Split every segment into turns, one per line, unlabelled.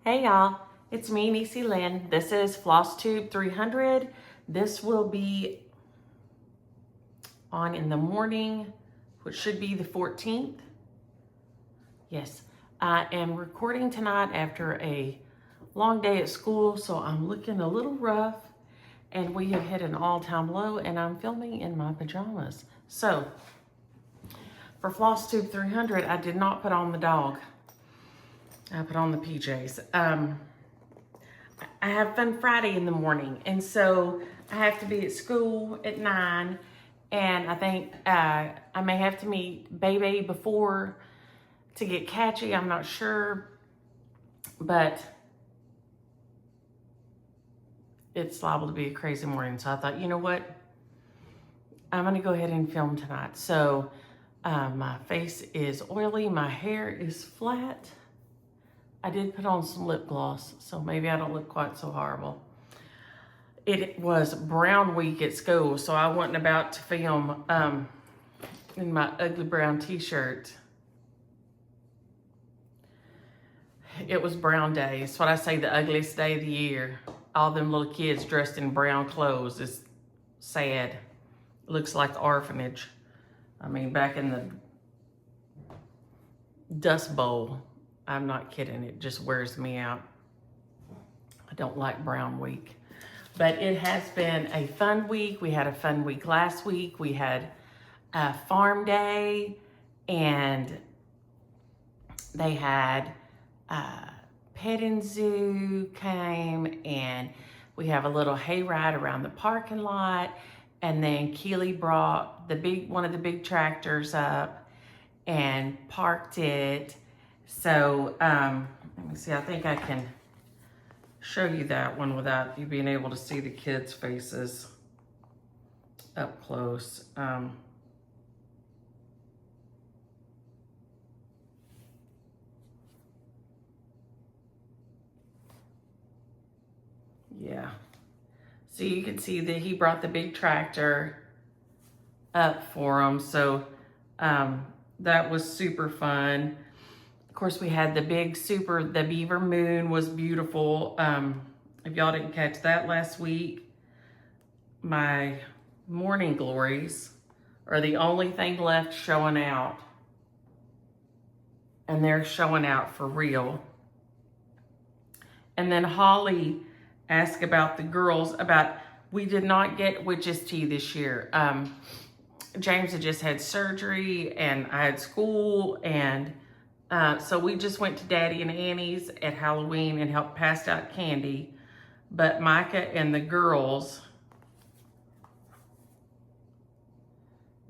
Hey y'all, it's me, Niecy Lynn. This is Flosstube 300. This will be on in the morning, which should be the 14th. Yes, I am recording tonight after a long day at school, so I'm looking a little rough, and we have hit an all-time low, and I'm filming in my pajamas. So, for Flosstube 300, I did not put on the dog. I put on the PJs. I have Fun Friday in the morning, and so I have to be at school at 9, and I think I may have to meet Baby before to get Catchy. I'm not sure, but it's liable to be a crazy morning. So I thought, you know what? I'm gonna go ahead and film tonight. So my face is oily, my hair is flat. I did put on some lip gloss, so maybe I don't look quite so horrible. It was brown week at school, so I wasn't about to film in my ugly brown t-shirt. It was brown day. It's what I say, the ugliest day of the year. All them little kids dressed in brown clothes is sad. It looks like the orphanage. I mean, back in the Dust Bowl. I'm not kidding, it just wears me out. I don't like brown week. But it has been a fun week. We had a fun week last week. We had a farm day, and they had petting zoo came, and we have a little hayride around the parking lot. And then Keely brought one of the big tractors up and parked it. So, let me see, I think I can show you that one without you being able to see the kids' faces up close. Yeah. So you can see that he brought the big tractor up for them. So, that was super fun. Of course, we had the the beaver moon was beautiful. If y'all didn't catch that last week, my morning glories are the only thing left showing out. And they're showing out for real. And then Holly asked about the girls, we did not get witch's tea this year. James had just had surgery, and I had school, and so we just went to Daddy and Annie's at Halloween and helped pass out candy. But Micah and the girls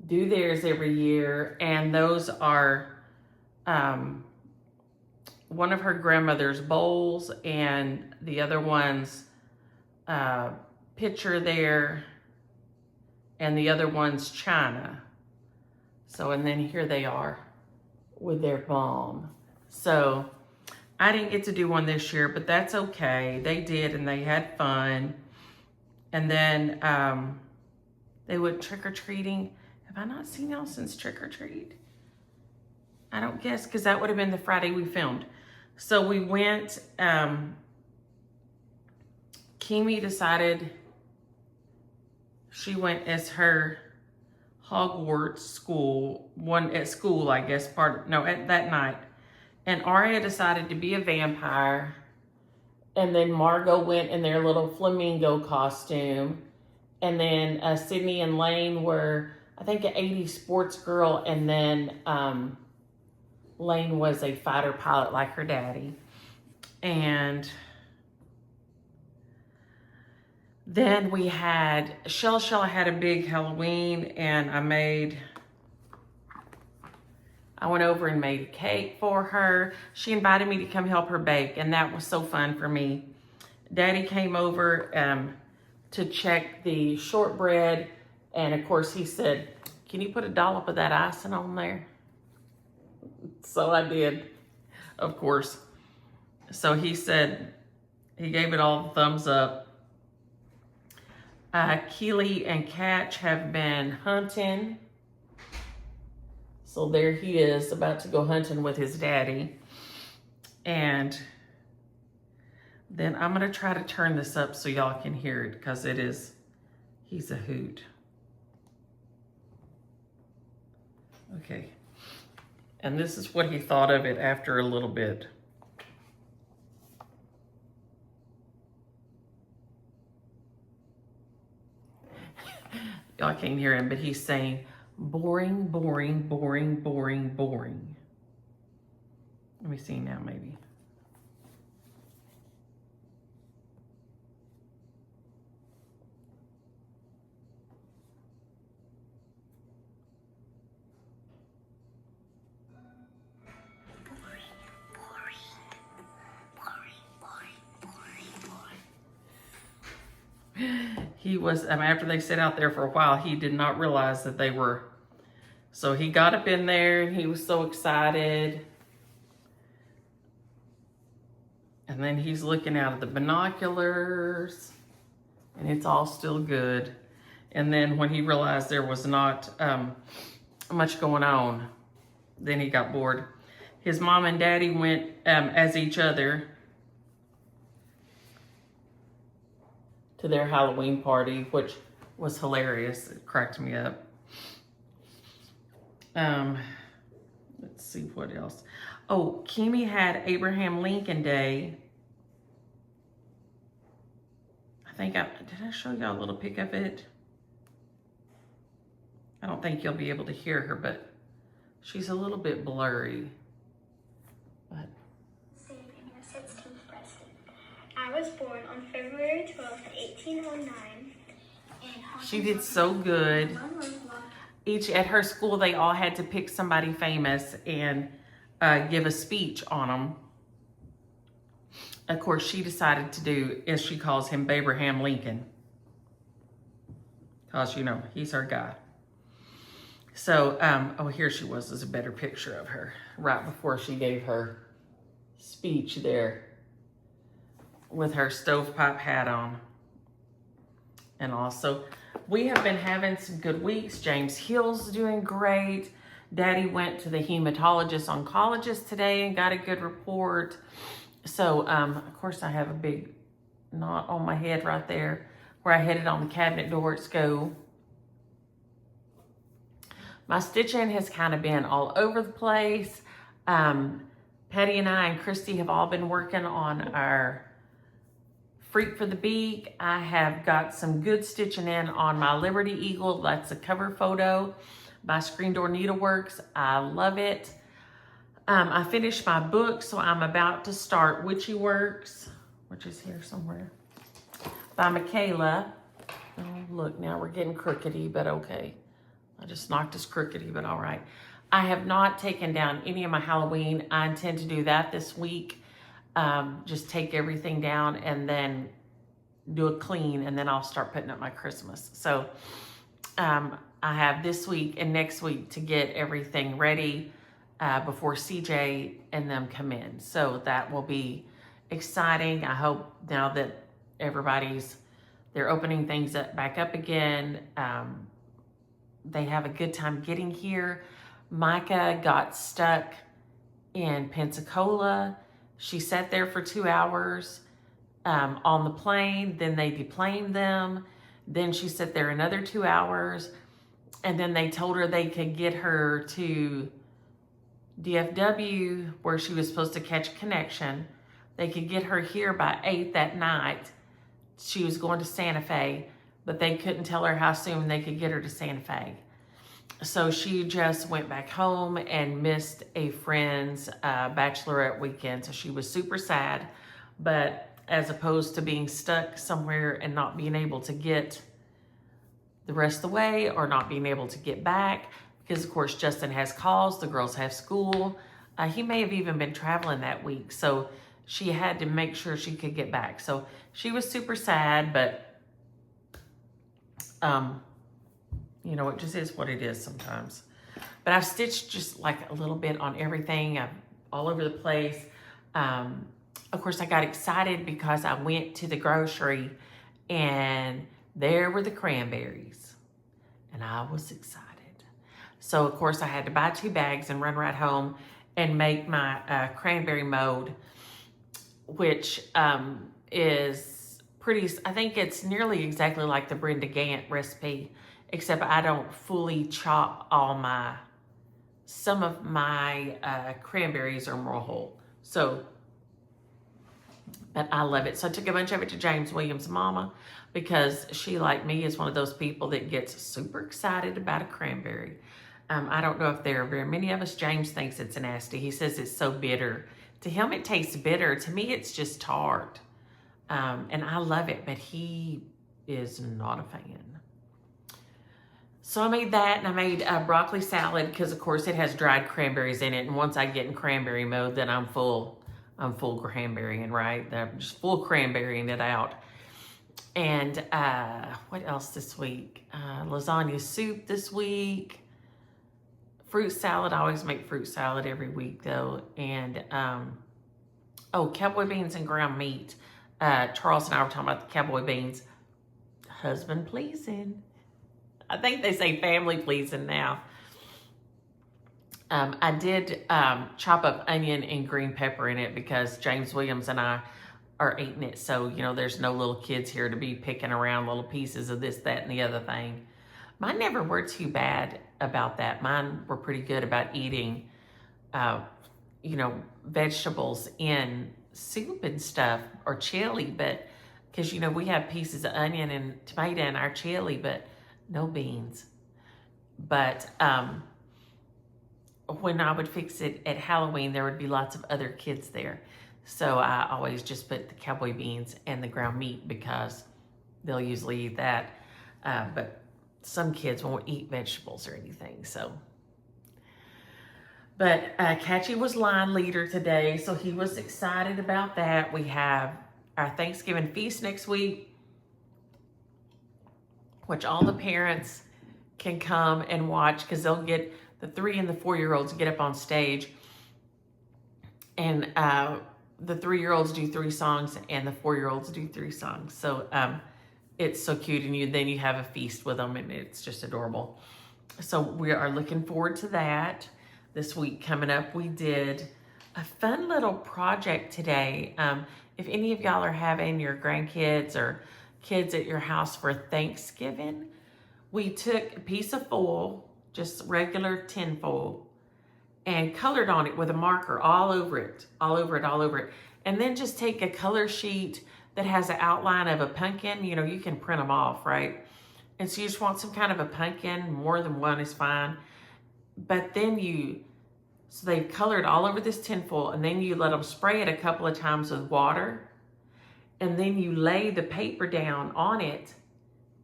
do theirs every year, and those are one of her grandmother's bowls, and the other one's pitcher there, and the other one's china. So, and then here they are with their balm. So I didn't get to do one this year, but that's okay. They did, and they had fun. And then they went trick-or-treating. Have I not seen y'all since trick-or-treat? I don't guess, because that would have been the Friday we filmed. So we went, Kimi decided she went as her Hogwarts school, at school, I guess, at that night. And Aria decided to be a vampire. And then Margot went in their little flamingo costume. And then Sydney and Lane were, I think, an 80s sports girl. And then Lane was a fighter pilot like her daddy. And then we had, Shell had a big Halloween, and I went over and made a cake for her. She invited me to come help her bake, and that was so fun for me. Daddy came over to check the shortbread, and of course he said, "Can you put a dollop of that icing on there?" So I did, of course. So he said, he gave it all the thumbs up. Keely and Catch have been hunting. So there he is, about to go hunting with his daddy. And Then I'm gonna try to turn this up so y'all can hear it because he's a hoot. Okay. And this is what he thought of it after a little bit. Y'all can't hear him, but he's saying, boring, boring, boring, boring, boring. Let me see now, maybe. He was, after they sat out there for a while, he did not realize that they were, so he got up in there and he was so excited. And then he's looking out of the binoculars and it's all still good. And then when he realized there was not much going on, then he got bored. His mom and daddy went as each other to their Halloween party, which was hilarious. It cracked me up. Let's see what else. Oh, Kimi had Abraham Lincoln Day. Did I show y'all a little pic of it? I don't think you'll be able to hear her, but she's a little bit blurry. But
I was born on February 12th, 1809.
She did so good. At her school, they all had to pick somebody famous and give a speech on them. Of course, she decided to do, as she calls him, Babraham Lincoln. Because, you know, he's her guy. So, oh, here she was. There's a better picture of her right before she gave her speech there with her stovepipe hat on. And also, we have been having some good weeks. James Hill's doing great. Daddy went to the hematologist oncologist today and got a good report. So, of course, I have a big knot on my head right there where I had it on the cabinet door at school. My stitching has kind of been all over the place. Patty and I and Christy have all been working on our Freak for the Beak. I have got some good stitching in on my Liberty Eagle. That's a cover photo by Screen Door Needleworks. I love it. I finished my book, so I'm about to start Witchy Works, which is here somewhere, by Michaela. Oh, look, now we're getting crookedy, but okay. I just knocked us crookedy, but all right. I have not taken down any of my Halloween. I intend to do that this week. Just take everything down and then do a clean, and then I'll start putting up my Christmas. So I have this week and next week to get everything ready before CJ and them come in. So that will be exciting. I hope now that they're opening things back up again. They have a good time getting here. Micah got stuck in Pensacola. She sat there for 2 hours on the plane. Then they deplaned them. Then she sat there another 2 hours. And then they told her they could get her to DFW where she was supposed to catch a connection. They could get her here by 8 that night. She was going to Santa Fe, but they couldn't tell her how soon they could get her to Santa Fe. So she just went back home and missed a friend's bachelorette weekend. So she was super sad, but as opposed to being stuck somewhere and not being able to get the rest of the way or not being able to get back, because of course Justin has calls, the girls have school. He may have even been traveling that week. So she had to make sure she could get back. So she was super sad, but you know, it just is what it is sometimes. But I've stitched just like a little bit on everything. I'm all over the place. Of course, I got excited because I went to the grocery and there were the cranberries. And I was excited. So, of course, I had to buy 2 bags and run right home and make my cranberry mold, which is pretty, I think it's nearly exactly like the Brenda Gant recipe, except I don't fully chop some of my cranberries are more whole. So, but I love it. So I took a bunch of it to James Williams' mama because she, like me, is one of those people that gets super excited about a cranberry. I don't know if there are very many of us. James thinks it's nasty. He says it's so bitter. To him, it tastes bitter. To me, it's just tart. And I love it, but he is not a fan. So I made that, and I made a broccoli salad because, of course, it has dried cranberries in it. And once I get in cranberry mode, then I'm full cranberrying, right? I'm just full cranberrying it out. And what else this week? Lasagna soup this week. Fruit salad. I always make fruit salad every week, though. And, cowboy beans and ground meat. Charles and I were talking about the cowboy beans. Husband pleasing. I think they say family pleasing now. I did chop up onion and green pepper in it because James Williams and I are eating it. So, there's no little kids here to be picking around little pieces of this, that, and the other thing. Mine never were too bad about that. Mine were pretty good about eating, vegetables in soup and stuff or chili. But because, we have pieces of onion and tomato in our chili, but no beans. But when I would fix it at Halloween, there would be lots of other kids there. So I always just put the cowboy beans and the ground meat because they'll usually eat that. But some kids won't eat vegetables or anything. So, but Catchy was line leader today, so he was excited about that. We have our Thanksgiving feast next week, which all the parents can come and watch because they'll get the 3 and the 4-year-olds get up on stage, and the 3-year-olds do 3 songs and the 4-year-olds do 3 songs. So it's so cute, and then you have a feast with them, and it's just adorable. So we are looking forward to that. This week coming up, we did a fun little project today. If any of y'all are having your grandkids or kids at your house for Thanksgiving, we took a piece of foil, just regular tin foil, and colored on it with a marker all over it. And then just take a color sheet that has an outline of a pumpkin. You can print them off, right? And so you just want some kind of a pumpkin, more than one is fine. But then so they've colored all over this tin foil, and then you let them spray it a couple of times with water. And then you lay the paper down on it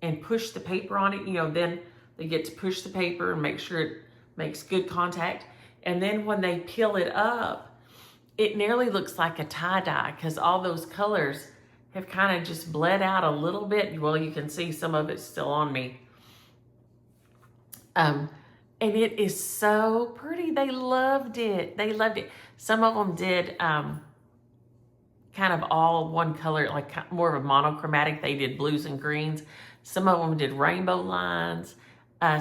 and push the paper on it. Then they get to push the paper and make sure it makes good contact. And then when they peel it up, it nearly looks like a tie-dye because all those colors have kind of just bled out a little bit. Well, you can see some of it's still on me. And it is so pretty. They loved it. Some of them did kind of all one color, like more of a monochromatic. They did blues and greens. Some of them did rainbow lines.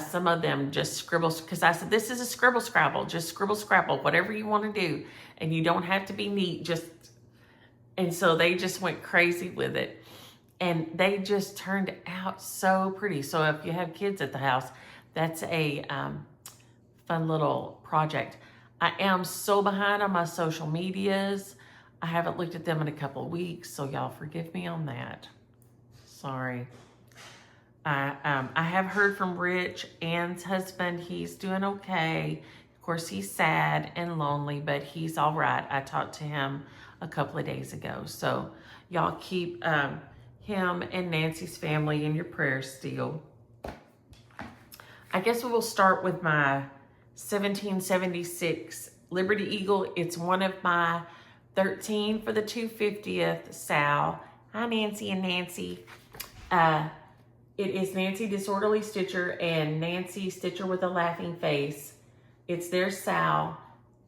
Some of them just scribbles, because I said, this is a scribble scrabble. Just scribble scrabble, whatever you want to do. And you don't have to be neat. And so they just went crazy with it. And they just turned out so pretty. So if you have kids at the house, that's a fun little project. I am so behind on my social medias. I haven't looked at them in a couple of weeks, so y'all forgive me on that. Sorry. I have heard from Rich, Ann's husband. He's doing okay. Of course, he's sad and lonely, but he's all right. I talked to him a couple of days ago. So y'all keep him and Nancy's family in your prayers still. I guess we will start with my 1776 Liberty Eagle. It's one of my 13 for the 250th Sal. Hi, Nancy and Nancy. It is Nancy Disorderly Stitcher and Nancy Stitcher with a Laughing Face. It's their Sal,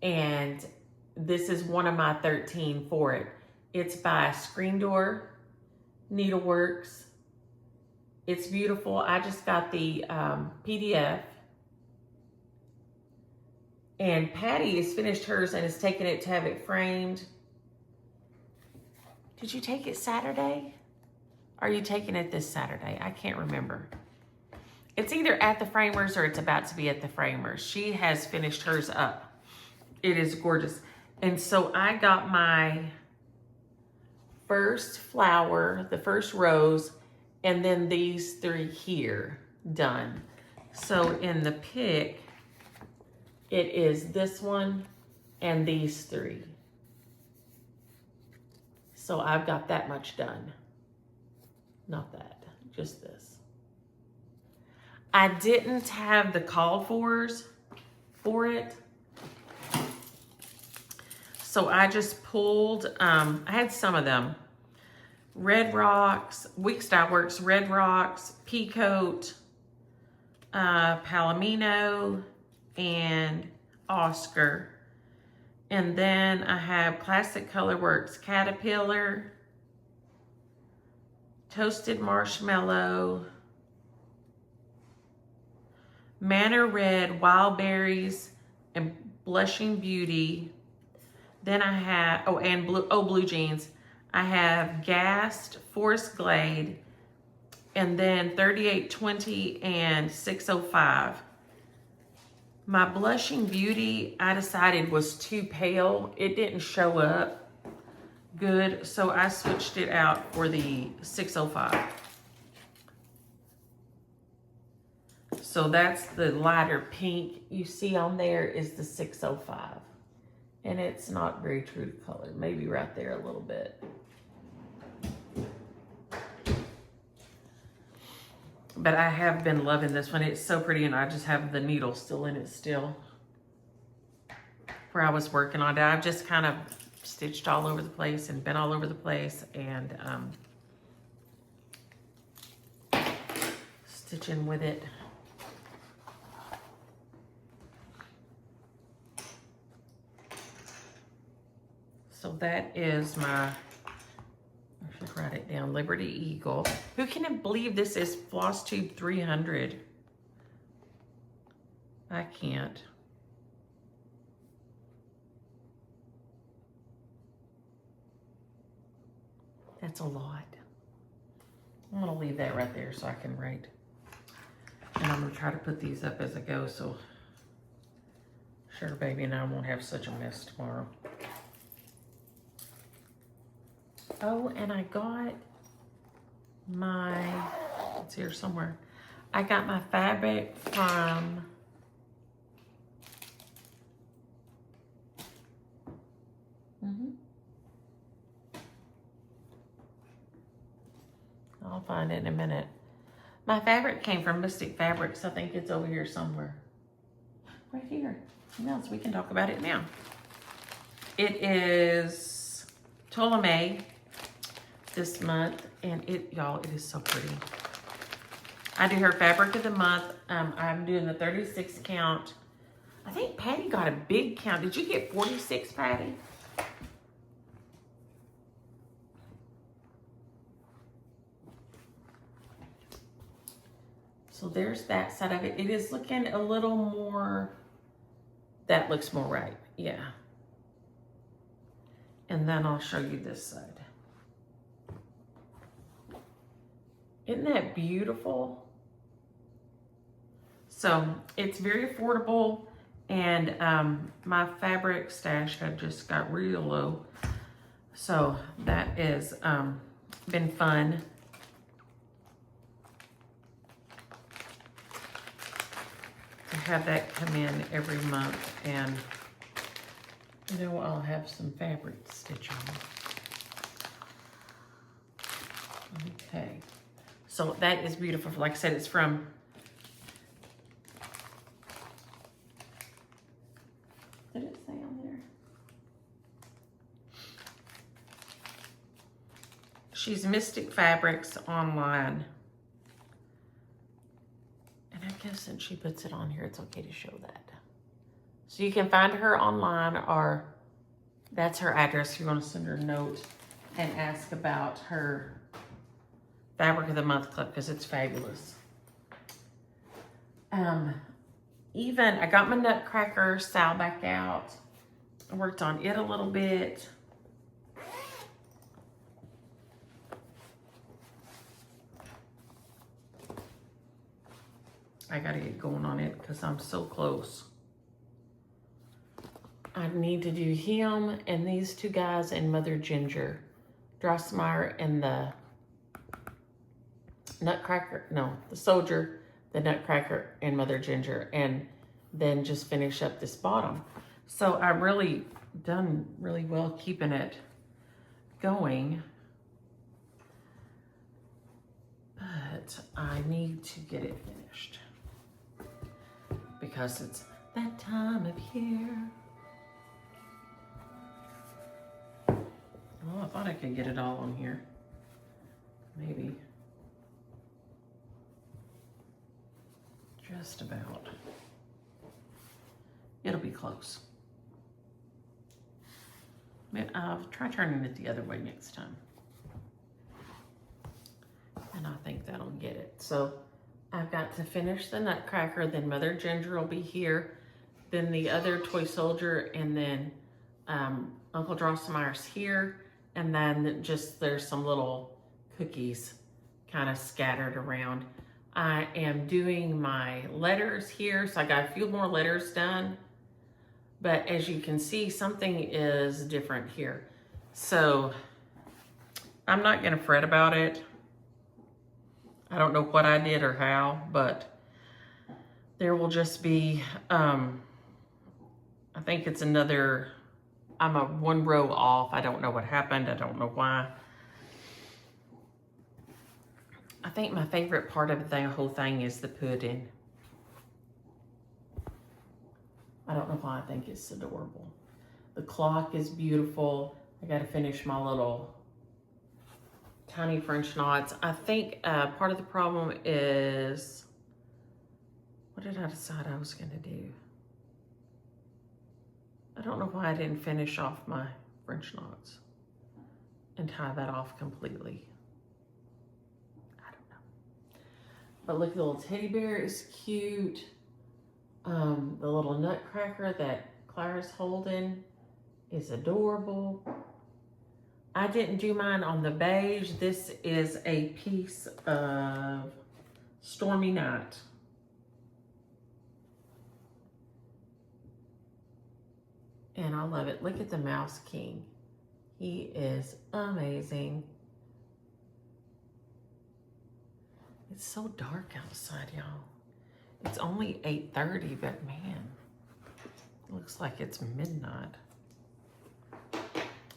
and this is one of my 13 for it. It's by Screen Door Needleworks. It's beautiful. I just got the PDF. And Patty has finished hers and has taken it to have it framed. Did you take it Saturday? Are you taking it this Saturday? I can't remember. It's either at the Framers or it's about to be at the Framers. She has finished hers up. It is gorgeous. And so I got my first flower, the first rose, and then these 3 here done. So in the pick, it is this one and these 3. So I've got that much done. Not that, just this. I didn't have the call fors for it. So I just pulled, I had some of them. Red Rocks, Week Style Works, Red Rocks, Peacoat, Palomino, and Oscar. And then I have Classic Colorworks Caterpillar, Toasted Marshmallow, Manor Red, Wild Berries, and Blushing Beauty. Then I have, and Blue Jeans. I have Gassed, Forest Glade, and then 3820 and 605. My Blushing Beauty, I decided was too pale. It didn't show up good, so I switched it out for the 605. So that's the lighter pink you see on there is the 605. And it's not very true to color, maybe right there a little bit. But I have been loving this one. It's so pretty, and I just have the needle still in it still. Where I was working on it, I've just kind of stitched all over the place and been all over the place, and stitching with it. So that is my, I should write it down, Liberty Eagle. Who can believe this is Flosstube 300? I can't. That's a lot. I'm gonna leave that right there so I can write. And I'm gonna try to put these up as I go, so sure baby and I won't have such a mess tomorrow. Oh, and I got my, it's here somewhere. I got my fabric from I'll find it in a minute. My fabric came from Mystic Fabrics. I think it's over here somewhere. Right here. No, so we can talk about it now. It is Ptolemy this month, and it, y'all, it is so pretty. I do her fabric of the month. I'm doing the 36 count. I think Patty got a big count. Did you get 46, Patty? So there's that side of it. It is looking a little more, that looks more right, yeah. And then I'll show you this side. Isn't that beautiful? So it's very affordable, and my fabric stash had just got real low. So that has been fun. To have that come in every month, and you know, I'll have some fabric to stitch on. Okay, so that is beautiful. Like I said, it's from, did it say on there? She's Mystic Fabrics online. And I guess since she puts it on here, it's okay to show that. So you can find her online, or that's her address if you want to send her a note and ask about her Fabric of the Month Club, because it's fabulous. Even, I got my Nutcracker Sal back out. I worked on it a little bit. I gotta get going on it because I'm so close. I need to do him and these two guys and Mother Ginger. Drosselmeyer and the Nutcracker, no, the Soldier, the Nutcracker, and Mother Ginger, and then just finish up this bottom. So I've really done really well keeping it going, but I need to get it finished because it's that time of year. Well, I thought I could get it all on here. Maybe. Just about. It'll be close. I'll try turning it the other way next time. And I think that'll get it. So I've got to finish the Nutcracker, then Mother Ginger will be here, then the other toy soldier, and then Uncle Drosselmeyer's here, and then just there's some little cookies kind of scattered around. I am doing my letters here, so I got a few more letters done. But as you can see, something is different here. So I'm not gonna fret about it. I don't know what I did or how, but there will just be, I think it's another, I'm a one row off. I don't know what happened. I don't know why. I think my favorite part of the whole thing is the pudding. I don't know why I think it's adorable. The clock is beautiful. I got to finish my little tiny French knots. I think part of the problem is, what did I decide I was going to do? I don't know why I didn't finish off my French knots and tie that off completely. I don't know. But look, the little teddy bear is cute. The little Nutcracker that Clara's holding is adorable. I didn't do mine on the beige. This is a piece of Stormy Night. And I love it. Look at the Mouse King. He is amazing. It's so dark outside, y'all. It's only 8:30, but man, it looks like it's midnight.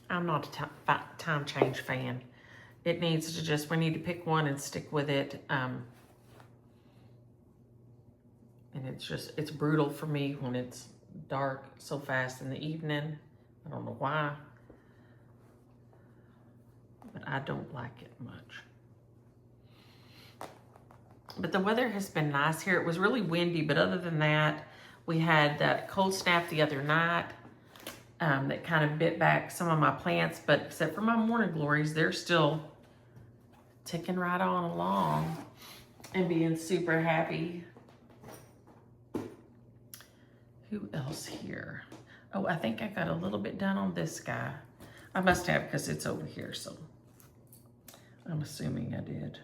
I'm not a time change fan. It needs to just, we need to pick one and stick with it. And it's just, it's brutal for me when it's dark so fast in the evening. I don't know why, but I don't like it much. But the weather has been nice here. It was really windy, but other than that, we had that cold snap the other night that kind of bit back some of my plants, but except for my morning glories, they're still ticking right on along and being super happy. Who else here? Oh, I think I got a little bit done on this guy. I must have, because it's over here, so I'm assuming I did.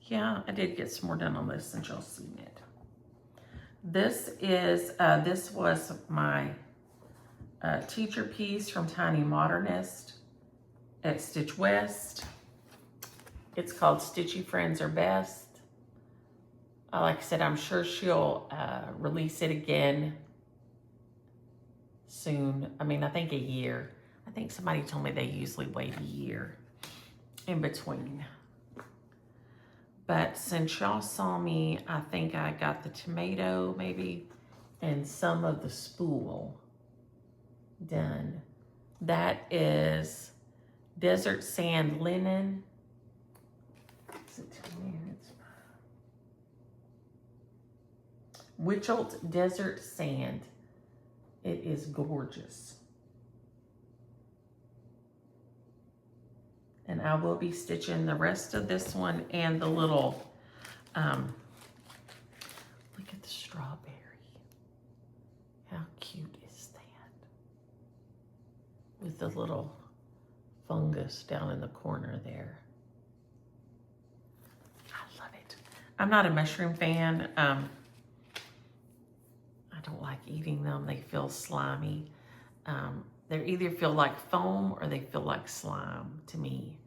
Yeah, I did get some more done on this since y'all seen it. This is, this was my teacher piece from Tiny Modernist at Stitch West. It's called Stitchy Friends Are Best. Like I said, I'm sure she'll release it again soon. I mean, I think a year. I think somebody told me they usually wait a year in between. But since y'all saw me, I think I got the tomato maybe and some of the spool done. That is Desert Sand Linen. Is it Witchelt Desert Sand. It is gorgeous. And I will be stitching the rest of this one and the little, look at the strawberry. How cute is that? With with the little fungus down in the corner there. I love it. I'm not a mushroom fan. I don't like eating them. They feel slimy. They either feel like foam or they feel like slime to me.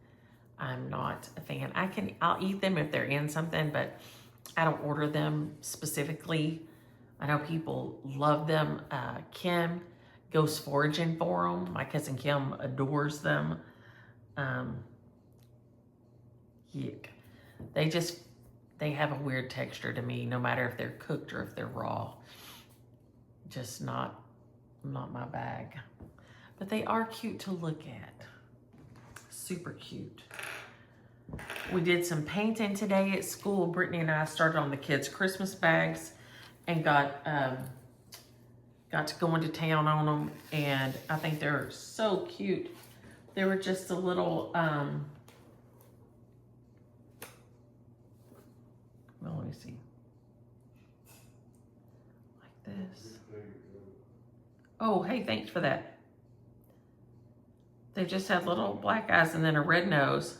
I'm not a fan. I'll eat them if they're in something, but I don't order them specifically. I know people love them. Kim goes foraging for them. My cousin Kim adores them. Yuck. They have a weird texture to me, no matter if they're cooked or if they're raw. Just not my bag. But they are cute to look at. Super cute. We did some painting today at school. Brittany and I started on the kids' Christmas bags and got to go into town on them, and I think they're so cute. They were just a little, well, let me see. Like this. Oh, hey, thanks for that. They just had little black eyes and then a red nose.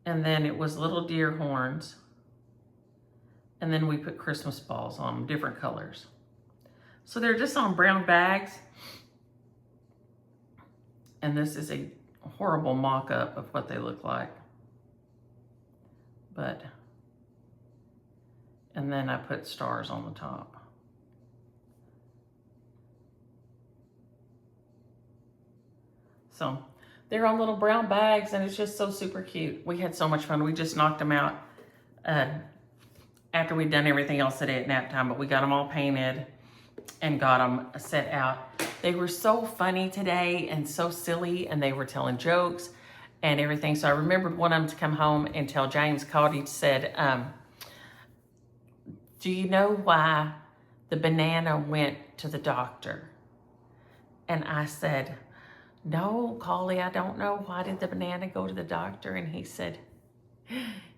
And then it was little deer horns. And then we put Christmas balls on them, different colors. So they're just on brown bags. And this is a horrible mock-up of what they look like. But, and then I put stars on the top. So they're on little brown bags, and it's just so super cute. We had so much fun. We just knocked them out after we'd done everything else today at nap time, but we got them all painted and got them set out. They were so funny today and so silly, and they were telling jokes and everything. So I remembered one of them to come home and tell James. Scottie said, do you know why the banana went to the doctor? And I said, no, Collie, I don't know. Why did the banana go to the doctor? And he said,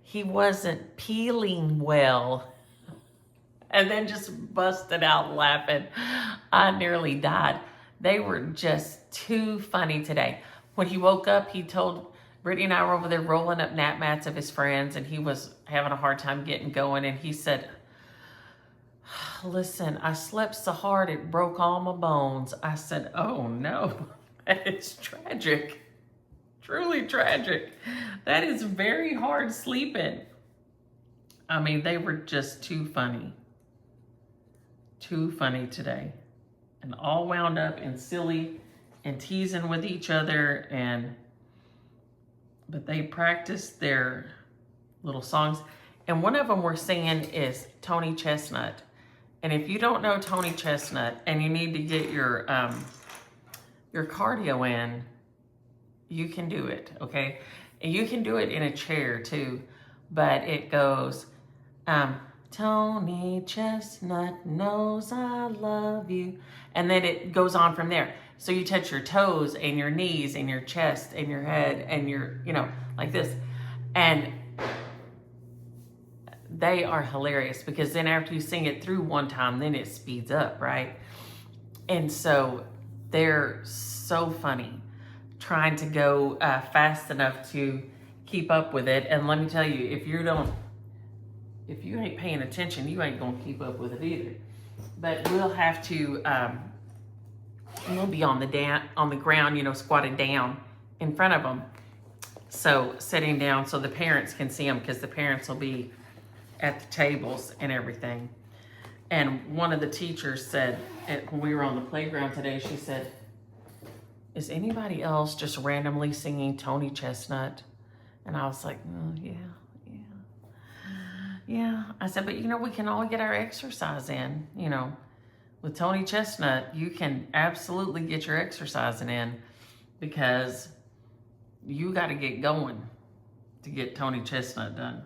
he wasn't peeling well. And then just busted out laughing. I nearly died. They were just too funny today. When he woke up, he told Brittany and I were over there rolling up nap mats of his friends, and he was having a hard time getting going. And he said, listen, I slept so hard it broke all my bones. I said, oh no. It's tragic, truly tragic. That is very hard sleeping. I mean, they were just too funny today, and all wound up and silly and teasing with each other. But they practiced their little songs, and one of them we're singing is Tony Chestnut. And if you don't know Tony Chestnut and you need to get your cardio in, you can do it, okay? And you can do it in a chair too, but it goes, Tony Chestnut knows I love you. And then it goes on from there. So you touch your toes and your knees and your chest and your head and your, like this. And they are hilarious, because then after you sing it through one time, then it speeds up, right? And so they're so funny, trying to go fast enough to keep up with it. And let me tell you, if you ain't paying attention, you ain't gonna keep up with it either. But we'll have to, we'll be on the ground, squatted down in front of them. So sitting down so the parents can see them, because the parents will be at the tables and everything. And one of the teachers said, when we were on the playground today, she said, is anybody else just randomly singing Tony Chestnut? And I was like, yeah. I said, but we can all get our exercise in, with Tony Chestnut, you can absolutely get your exercising in, because you got to get going to get Tony Chestnut done.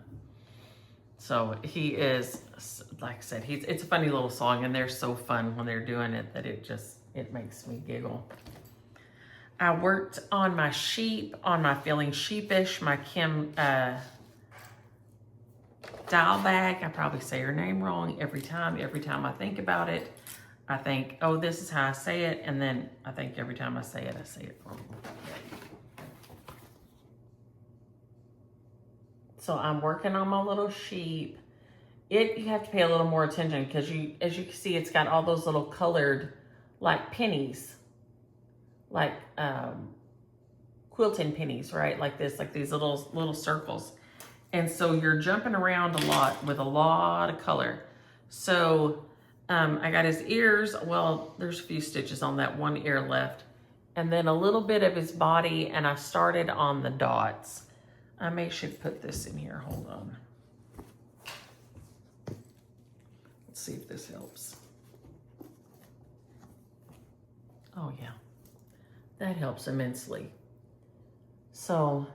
So he is, like I said, it's a funny little song, and they're so fun when they're doing it that it makes me giggle. I worked on my sheep, on my Feeling Sheepish, my Kim Diehl bag. I probably say her name wrong every time I think about it. I think, oh, this is how I say it, and then I think every time I say it wrong. So I'm working on my little sheep. You have to pay a little more attention because as you can see, it's got all those little colored, like pennies, like quilting pennies, right? Like this, like these little circles. And so you're jumping around a lot with a lot of color. So I got his ears. Well, there's a few stitches on that one ear left. And then a little bit of his body, and I started on the dots. I should put this in here. Hold on. Let's see if this helps. Oh yeah, that helps immensely. So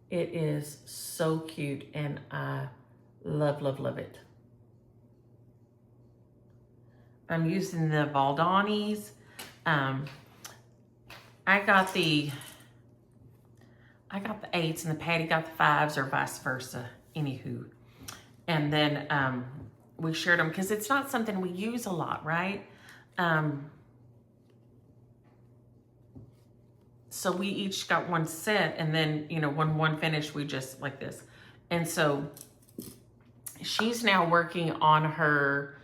it is so cute, and I love, love, love it. I'm using the Valdanis. I got the 8s and the Patty got the 5s, or vice versa. Anywho, and then we shared them because it's not something we use a lot, right? So we each got one set, and then, you know, when one finished, we just like this. And so she's now working on her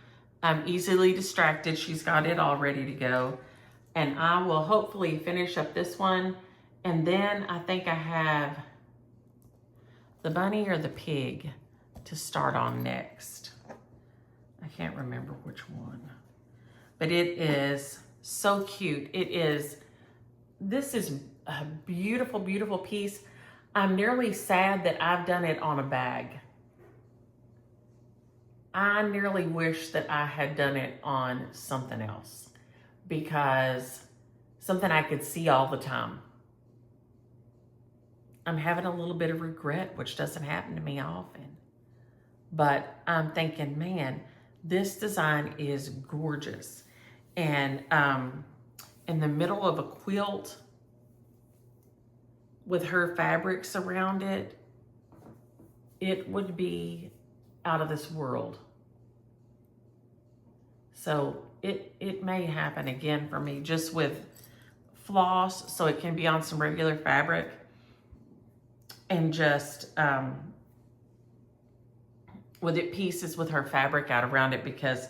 Easily Distracted. She's got it all ready to go. And I will hopefully finish up this one. And then I think I have the bunny or the pig to start on next. I can't remember which one. But it is so cute. This is a beautiful, beautiful piece. I'm nearly sad that I've done it on a bag. I nearly wish that I had done it on something else, because something I could see all the time. I'm having a little bit of regret, which doesn't happen to me often. But I'm thinking, man, this design is gorgeous. And in the middle of a quilt with her fabrics around it, it would be out of this world. So it may happen again for me, just with floss, so it can be on some regular fabric, and just with it pieces with her fabric out around it, because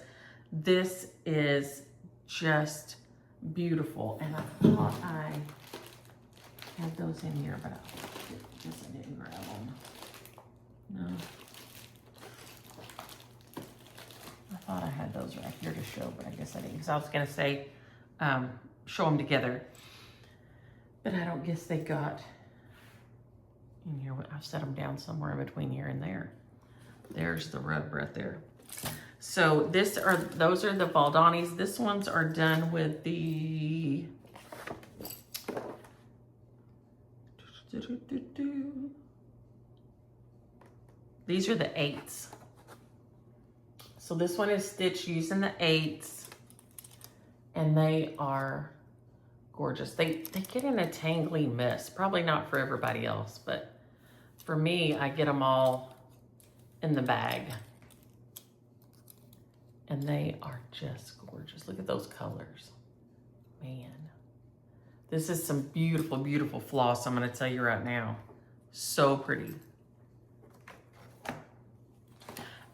this is just beautiful. And I thought I had those in here, but I guess I didn't grab them. No. I thought I had those right here to show, but I guess I didn't, because I was going to say show them together. But I don't guess they got in here. I've set them down somewhere in between here and there. There's the rub right there. So those are the Valdanis. This ones are done with the these are the 8s. So this one is stitched using the 8s, and they are gorgeous. They get in a tangly mess. Probably not for everybody else, but for me, I get them all in the bag. And they are just gorgeous. Look at those colors. Man. This is some beautiful, beautiful floss, I'm going to tell you right now. So pretty.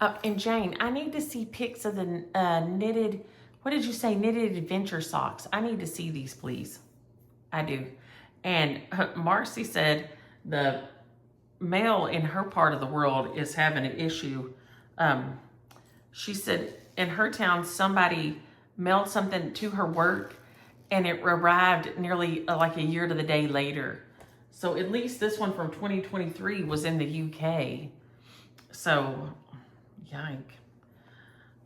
And Jane, I need to see pics of the knitted, what did you say, knitted adventure socks. I need to see these, please. I do. And Marcy said the mail in her part of the world is having an issue. She said in her town, somebody mailed something to her work, and it arrived nearly like a year to the day later. So at least this one from 2023 was in the UK. So, yike.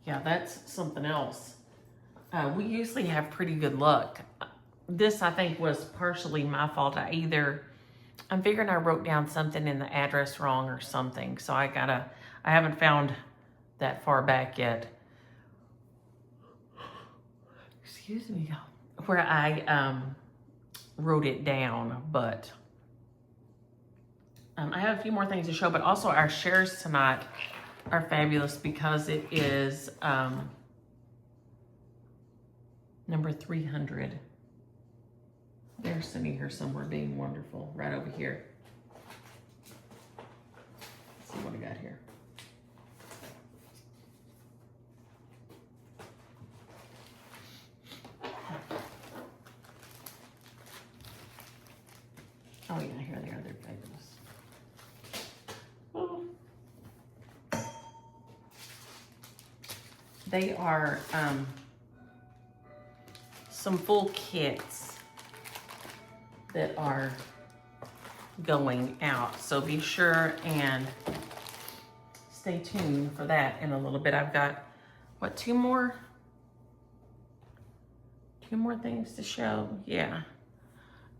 Yeah, that's something else. We usually have pretty good luck. This, I think, was partially my fault. I'm figuring I wrote down something in the address wrong or something. So I haven't found that far back yet. Excuse me, where I wrote it down, but I have a few more things to show, but also our shares tonight are fabulous because it is number 300. They're sitting here somewhere being wonderful, right over here. Let's see what I got here. Oh yeah, here they are, they're fabulous. Oh. They are some full kits that are going out. So be sure and stay tuned for that in a little bit. I've got, what, two more things to show? Yeah.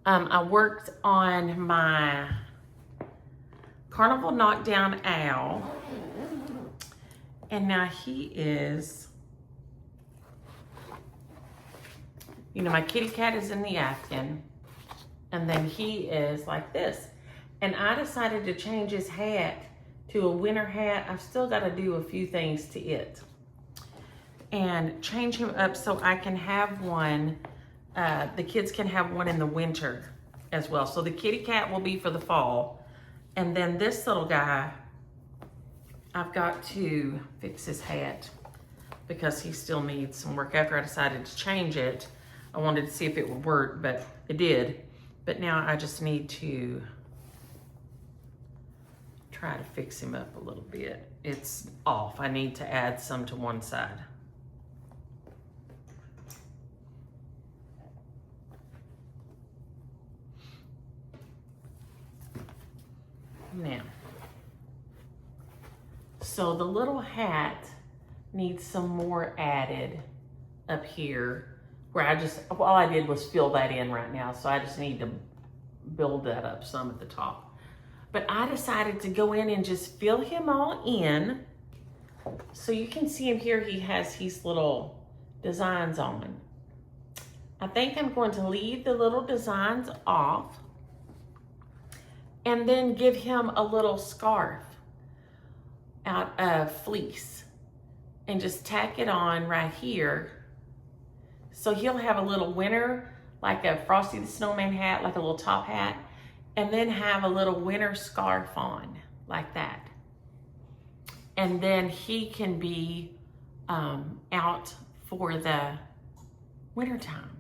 I worked on my Carnival Knockdown Owl. And now he is, you know, my kitty cat is in the Afghan. And then he is like this. And I decided to change his hat to a winter hat. I've still got to do a few things to it. And change him up so I can have one, the kids can have one in the winter as well. So the kitty cat will be for the fall. And then this little guy, I've got to fix his hat because he still needs some work. After I decided to change it, I wanted to see if it would work, but it did. But now I just need to try to fix him up a little bit. It's off. I need to add some to one side. Now, so the little hat needs some more added up here where all I did was fill that in right now. So I just need to build that up some at the top. But I decided to go in and just fill him all in. So you can see him here, he has these little designs on. I think I'm going to leave the little designs off and then give him a little scarf out of fleece and just tack it on right here. So he'll have a little winter, like a Frosty the Snowman hat, like a little top hat, and then have a little winter scarf on, like that. And then he can be out for the winter time.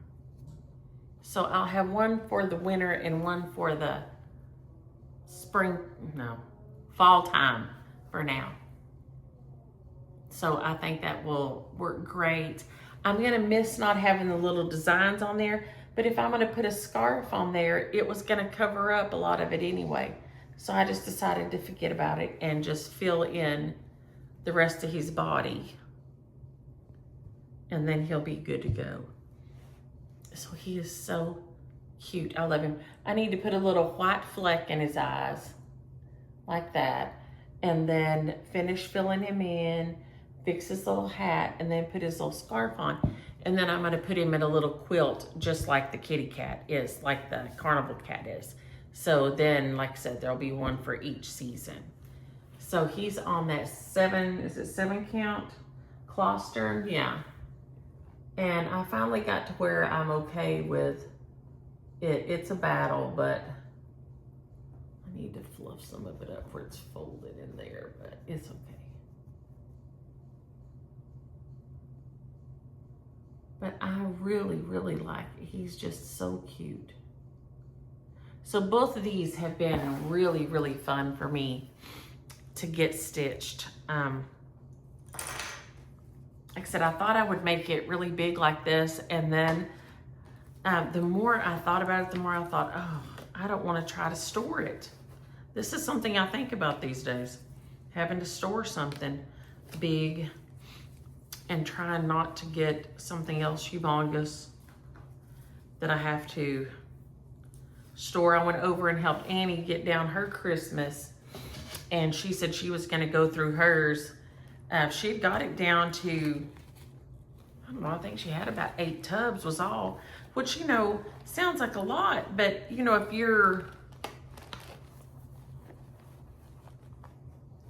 So I'll have one for the winter and one for the fall time for now. So I think that will work great. I'm gonna miss not having the little designs on there, but if I'm gonna put a scarf on there, it was gonna cover up a lot of it anyway. So I just decided to forget about it and just fill in the rest of his body. And then he'll be good to go. So he is so cute, I love him. I need to put a little white fleck in his eyes, like that. And then finish filling him in, fix his little hat, and then put his little scarf on. And then I'm gonna put him in a little quilt, just like the kitty cat is, like the carnival cat is. So then, like I said, there'll be one for each season. So he's on that 7 count cluster? Yeah. And I finally got to where I'm okay with it. It's a battle, but I need to fluff some of it up where it's folded in there, but it's okay. But I really, really like it. He's just so cute. So both of these have been really, really fun for me to get stitched. Like I said, I thought I would make it really big like this, and then the more I thought about it, the more I thought, oh, I don't want to try to store it. This is something I think about these days, having to store something big and trying not to get something else humongous that I have to store. I went over and helped Annie get down her Christmas, and she said she was gonna go through hers. She had got it down to, I don't know, I think she had about 8 tubs was all, which, you know, sounds like a lot, but you know, if you're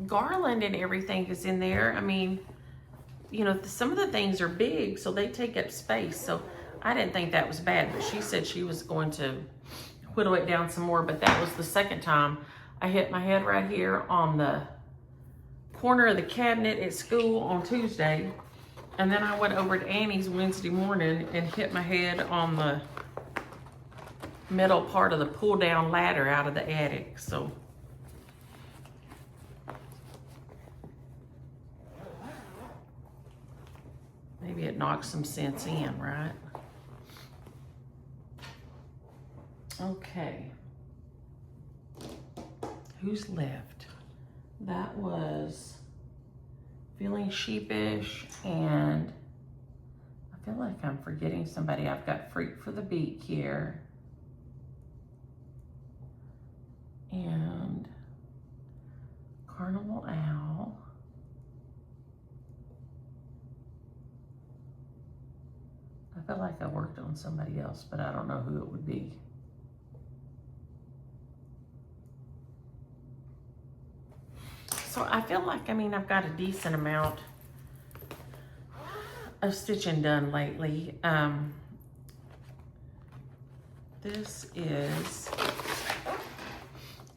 garland and everything is in there. I mean, you know, some of the things are big, so they take up space. So I didn't think that was bad, but she said she was going to whittle it down some more. But that was the second time I hit my head right here on the corner of the cabinet at school on Tuesday. And then I went over to Annie's Wednesday morning and hit my head on the middle part of the pull down ladder out of the attic. So maybe it knocks some sense in, right? Okay. Who's left? That was Feeling Sheepish, and I feel like I'm forgetting somebody. I've got Freak for the Beak here. And Carnival Owl. I feel like I worked on somebody else, but I don't know who it would be. So I feel like, I mean, I've got a decent amount of stitching done lately. This is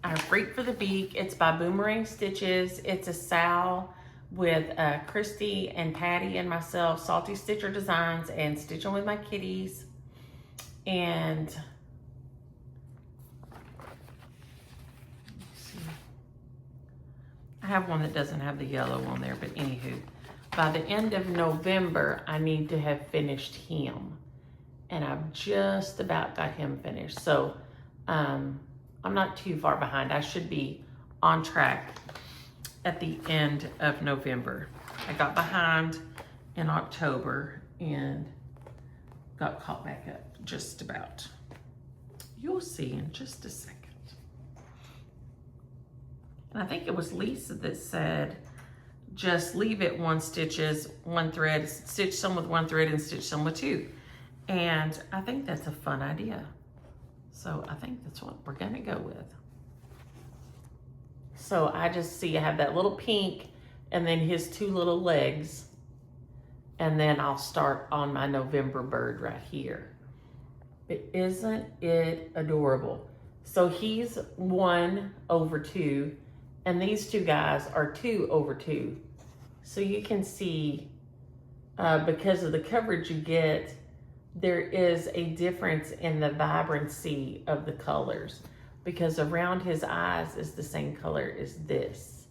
our Freak for the Beak. It's by Boomerang Stitches. It's a Sal with Christy and Patty and myself, Salty Stitcher Designs, and Stitching with My Kitties. And I have one that doesn't have the yellow on there, but anywho, by the end of November, I need to have finished him. And I've just about got him finished. So I'm not too far behind. I should be on track at the end of November. I got behind in October and got caught back up just about. You'll see in just a second. And I think it was Lisa that said, just leave it one stitches, one thread, stitch some with one thread and stitch some with two. And I think that's a fun idea. So I think that's what we're gonna go with. So I just see I have that little pink and then his two little legs. And then I'll start on my November bird right here. But isn't it adorable? So he's 1/2, and these two guys are 2/2. So you can see, because of the coverage you get, there is a difference in the vibrancy of the colors, because around his eyes is the same color as this.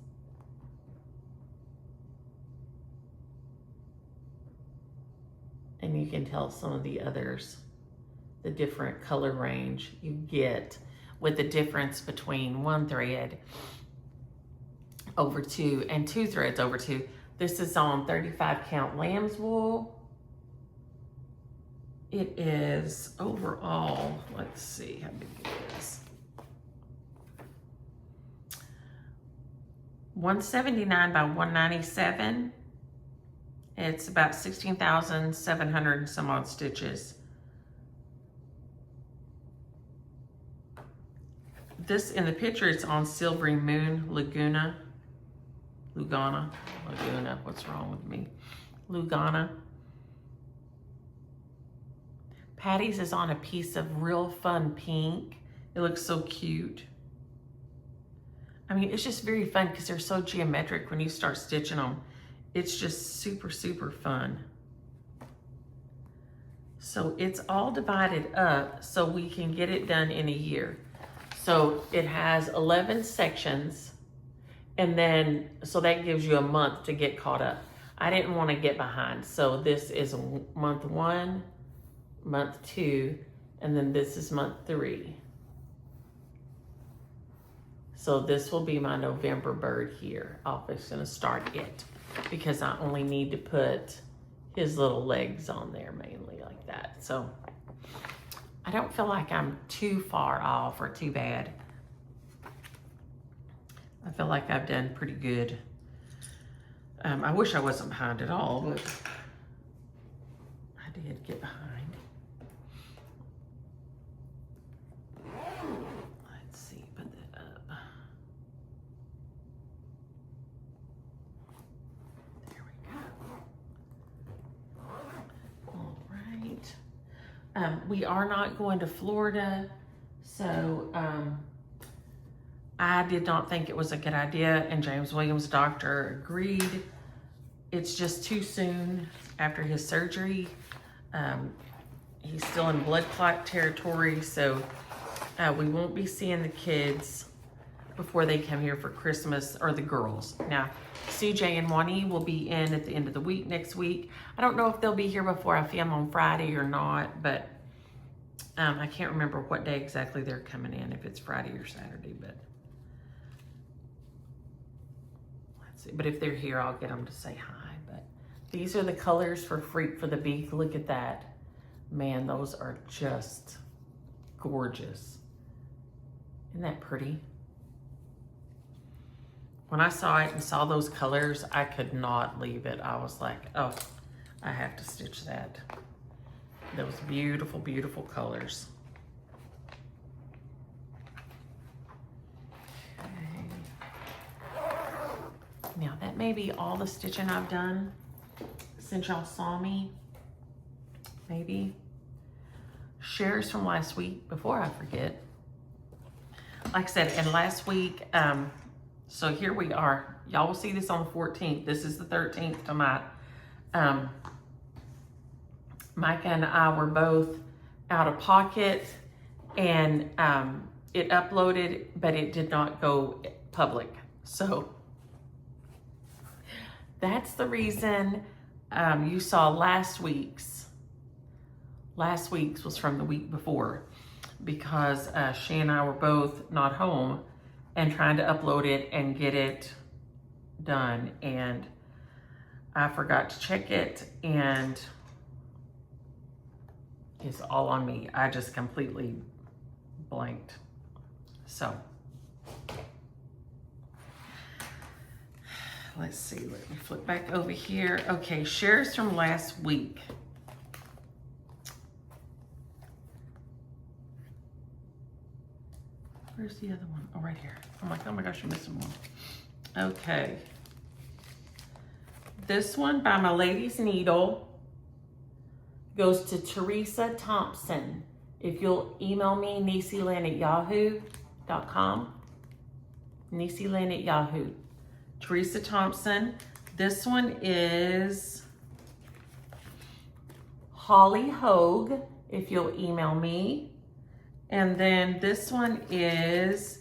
And you can tell some of the others, the different color range you get with the difference between one thread over two and two threads over two. This is on 35 count lamb's wool. It is overall, let's see how big it is. 179 by 197. It's about 16,700 and some odd stitches. This, in the picture, it's on Silvery Moon Laguna, what's wrong with me? Lugana. Patty's is on a piece of real fun pink. It looks so cute. I mean, it's just very fun because they're so geometric when you start stitching them. It's just super, super fun. So it's all divided up so we can get it done in a year. So it has 11 sections, and then, so that gives you a month to get caught up. I didn't want to get behind. So this is month 1, month 2, and then this is month 3. So this will be my November bird here. I'm just gonna start it because I only need to put his little legs on there mainly like that. So I don't feel like I'm too far off or too bad. I feel like I've done pretty good. I wish I wasn't behind at all, but I did get behind. Let's see, put that up. We are not going to Florida, so I did not think it was a good idea, and James Williams' doctor agreed. It's just too soon after his surgery. He's still in blood clot territory, so we won't be seeing the kids before they come here for Christmas, or the girls. Now, CJ and Wani will be in at the end of the week next week. I don't know if they'll be here before I film on Friday or not, but I can't remember what day exactly they're coming in, if it's Friday or Saturday, but let's see. But if they're here, I'll get them to say hi. But these are the colors for Freak for the Beak. Look at that. Man, those are just gorgeous. Isn't that pretty? When I saw it and saw those colors, I could not leave it. I was like, oh, I have to stitch that. Those beautiful, beautiful colors. Okay. Now that may be all the stitching I've done since y'all saw me. Maybe. Shares from last week, before I forget. Like I said, and last week, so here we are. Y'all will see this on the 14th. This is the 13th tonight. Micah and I were both out of pocket, and it uploaded, but it did not go public. So that's the reason you saw last week's. Last week's was from the week before, because she and I were both not home and trying to upload it and get it done, and I forgot to check it, and it's all on me. I just completely blanked. So let's see, let me flip back over here. Okay, shares from last week. Where's the other one? Oh, right here. I'm like, oh my gosh, I'm missing one. Okay. This one by My Lady's Needle goes to Teresa Thompson. If you'll email me, niecylyn@yahoo.com. niecylyn@yahoo. Teresa Thompson. This one is Holly Hogue, if you'll email me. And then this one is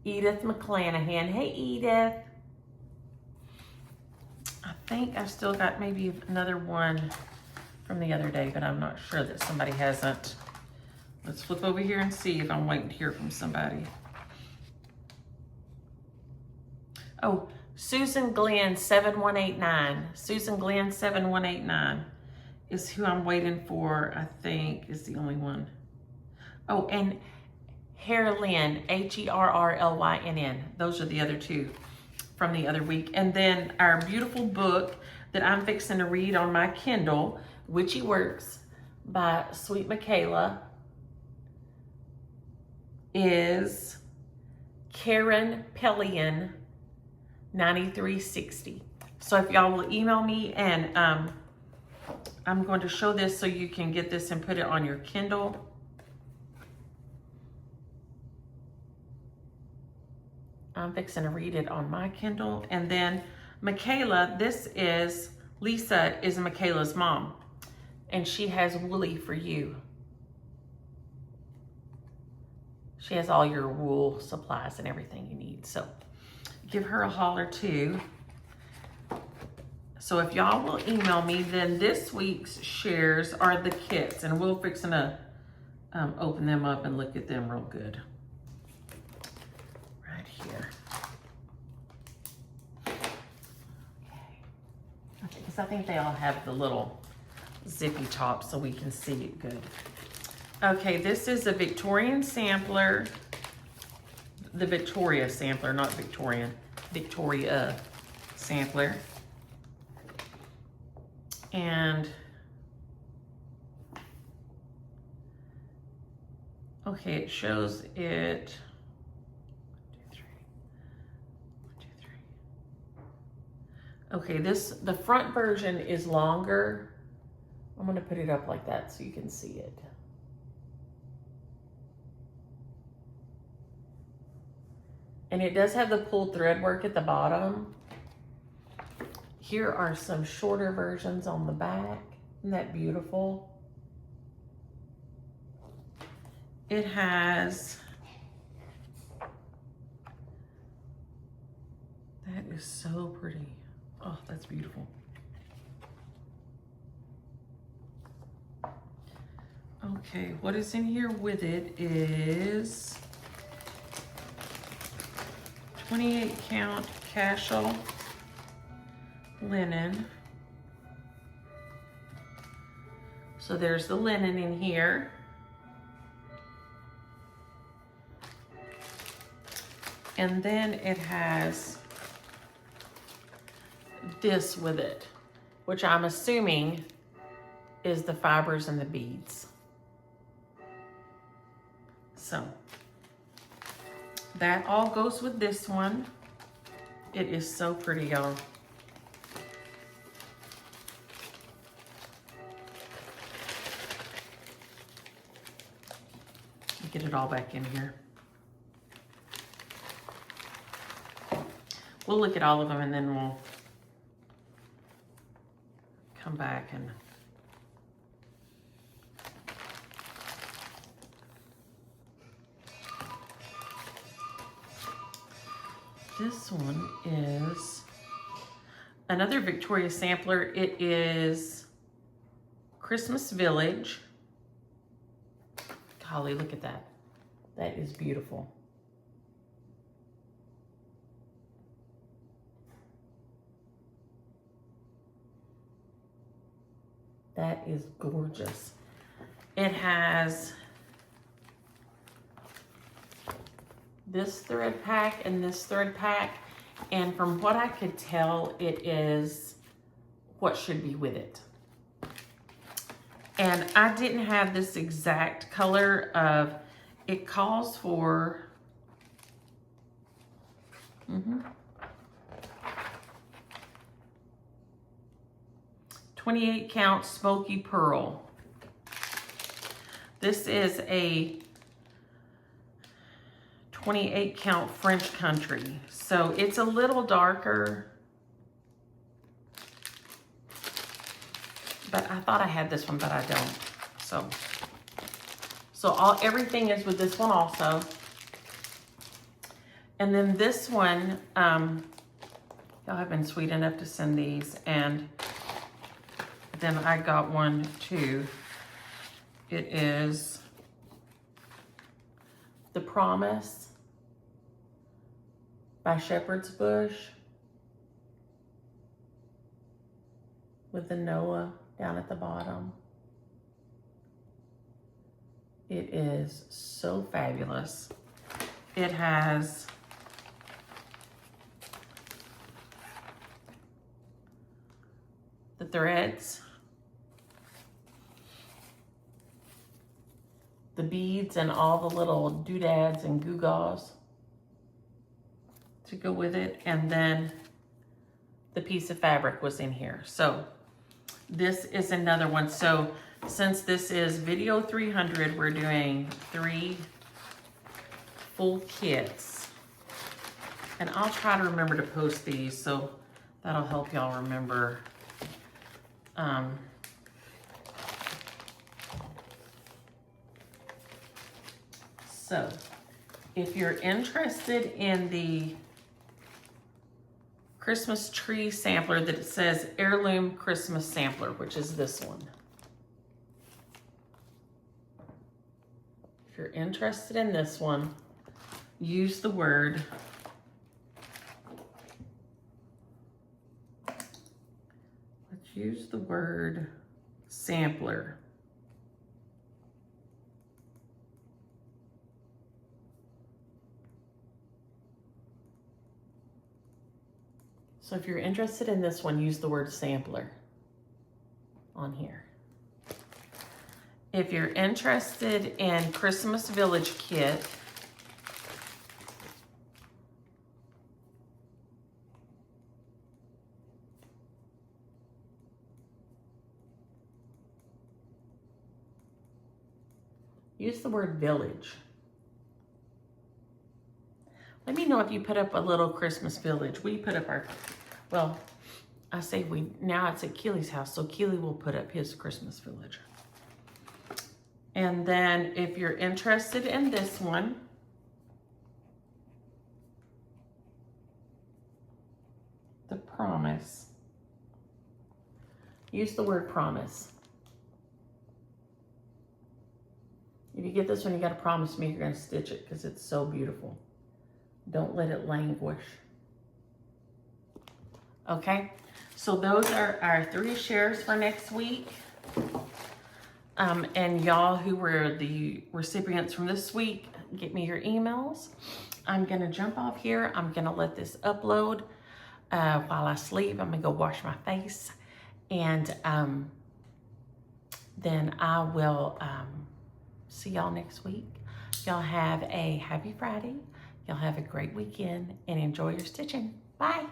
Edith McClanahan. Hey, Edith. I think I've still got maybe another one from the other day, but I'm not sure that somebody hasn't. Let's flip over here and see if I'm waiting to hear from somebody. Oh, Susan Glenn 7189. Susan Glenn 7189 is who I'm waiting for, I think, is the only one. Oh, and Herlyn, Herrlynn. Those are the other two from the other week. And then our beautiful book that I'm fixing to read on my Kindle, Witchy Works by Sweet Michaela, is Karen Pellion 9360. So if y'all will email me, and I'm going to show this so you can get this and put it on your Kindle. I'm fixing to read it on my Kindle. And then Michaela, Lisa is Michaela's mom, and she has Woolly for You. She has all your wool supplies and everything you need. So give her a holler too. So if y'all will email me, then this week's shares are the kits, and we'll fixing to open them up and look at them real good. Right here. Okay. Because I think they all have the little zippy top so we can see it good. Okay, this is a Victorian sampler. The Victoria sampler, not Victorian. Victoria sampler. And okay, it shows it. 1, 2, 3. 1, 2, 3. Okay, the front version is longer. I'm gonna put it up like that so you can see it. And it does have the pulled thread work at the bottom. Here are some shorter versions on the back. Isn't that beautiful? It has, that is so pretty. Oh, that's beautiful. Okay, what is in here with it is 28 count casual linen. So there's the linen in here. And then it has this with it, which I'm assuming is the fibers and the beads. So that all goes with this one. It is so pretty, y'all. Get it all back in here. We'll look at all of them and then we'll come back and this one is another Victoria sampler. It is Christmas Village. Holly, look at that. That is beautiful. That is gorgeous. It has this thread pack and this thread pack, and from what I could tell, it is what should be with it. And I didn't have this exact color of, it calls for, 28 count smoky pearl. This is a 28 count French country. So it's a little darker, but I thought I had this one, but I don't. So everything is with this one also. And then this one, y'all have been sweet enough to send these, and then I got one too. It is The Promise by Shepherd's Bush with the Noah down at the bottom. It is so fabulous. It has the threads, the beads, and all the little doodads and gewgaws to go with it. And then the piece of fabric was in here. So this is another one. So since this is video 300, we're doing 3 full kits. And I'll try to remember to post these, so that'll help y'all remember. So if you're interested in the Christmas tree sampler that it says Heirloom Christmas Sampler, which is this one. If you're interested in this one, use the word sampler. So if you're interested in this one, use the word sampler on here. If you're interested in Christmas Village Kit, use the word village. Let me you know, if you put up a little Christmas village, we put up our, well, I say we, now it's at Keely's house, so Keely will put up his Christmas village. And then if you're interested in this one, the promise. Use the word promise. If you get this one, you got to promise me you're going to stitch it because it's so beautiful. Don't let it languish. Okay, so those are our 3 shares for next week. And y'all who were the recipients from this week, get me your emails. I'm going to jump off here. I'm going to let this upload while I sleep. I'm going to go wash my face. And then I will see y'all next week. Y'all have a happy Friday. Y'all have a great weekend and enjoy your stitching. Bye.